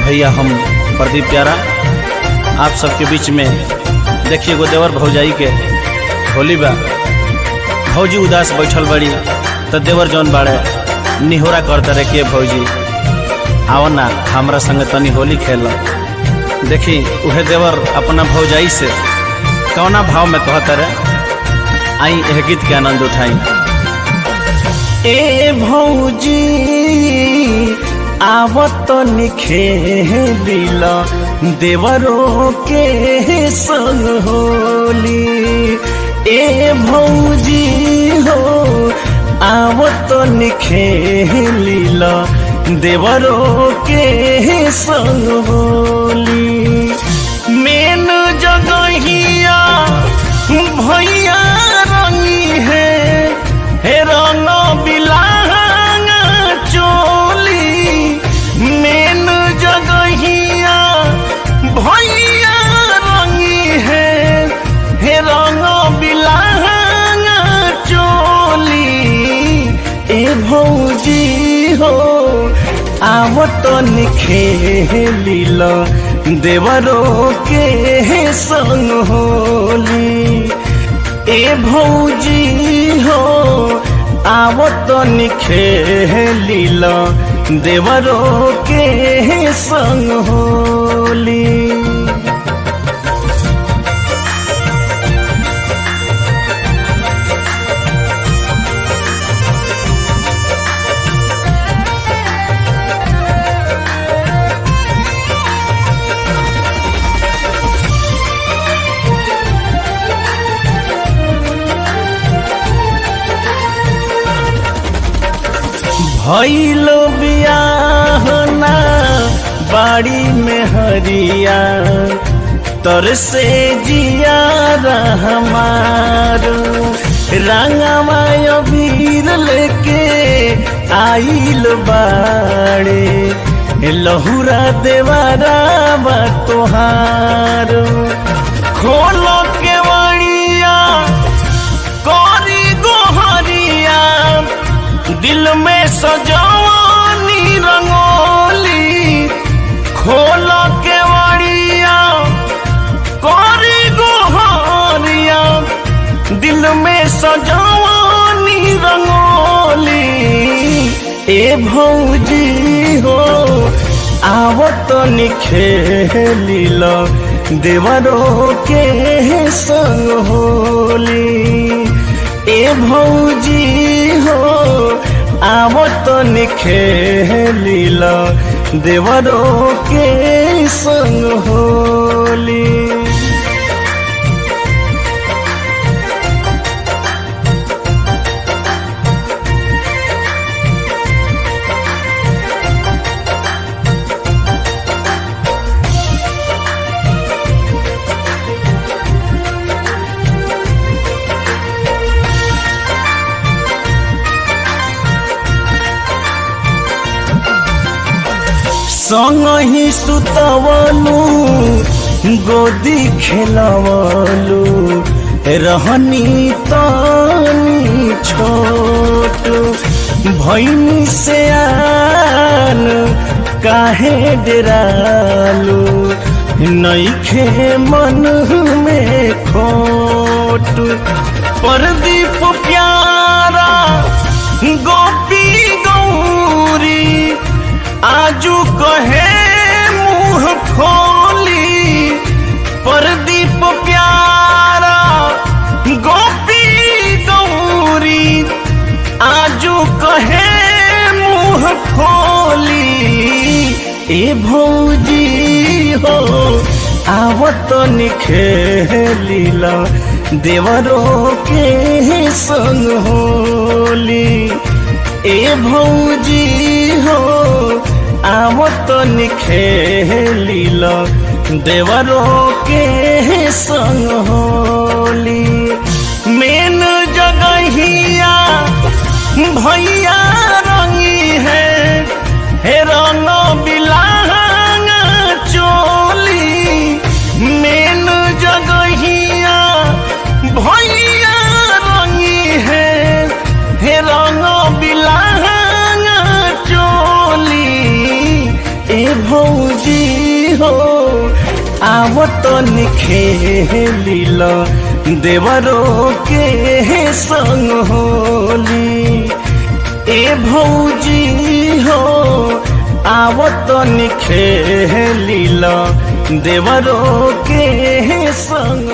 भैया हम प्रदीप प्यारा आप सबके बीच में देखिए गो देवर भौजाई के होली बा। भौजी उदास बैठल बड़ी तो देवर जौन बाड़े निहोरा करते रहे के भौजी आओ ना हमरा संग तनी होली खेल। देखी उहे देवर अपना भौजाई से कौना भाव में कहते रहे, आई यह गीत के आनंद उठाई। ए भौजी आवत निखेल देवरों के संग होली। ए भौजी हो आवत निखेल देवरों के संग होली। मेन जगहिया भैया रंगी है रंग बिलांग चोली। मेन जगहिया भैया रंगी है रंग बिलांग चोली। ए भौजी हो आवत निखेल देवरों के संग होली। ए भौजी हो आवत निखेल देवरों के संग होली। भइलो बियाह ना बाड़ी में हरिया तर से जिया हमार रंगवा अबीर लेके आइल बाड़े लहुरा देवारा बा तोहार। खोलो के वड़िया करी गोहरिया दिल में सजवानी रंगोली। खोला के वड़िया करी गोहरिया दिल में सजवानी रंगोली। ए भौजी हो आवत निखेल देवरों के संग होली। ए भौजी हो आवत निखेल देवरों के संग होली। संग ही सुतवलू गोदी खेलवलू रहनी तनी छोट। भैनी से आन काहे डरालू नइखे मन में खोट। प्रदीप प्यारा गोपी गौरी आजू कहे मुँह खोली। प्रदीप प्यारा गोपी गौरी आजू कहे मुँह खोली। ए भौजी हो आवत निखेल देवरों के संग होली। ए भौजी हो आवत निखेल देवरों के संग होली। मेन जगहिया भैया रंगी है रंग बिलांग चोली। मेन जगहिया भैया रंगी है रंग बिलांग चोली। ए भौजी हो आवत खेलिल देवरो के संग होली। ए भौजी हो आवत खेलिल देवरो के संग।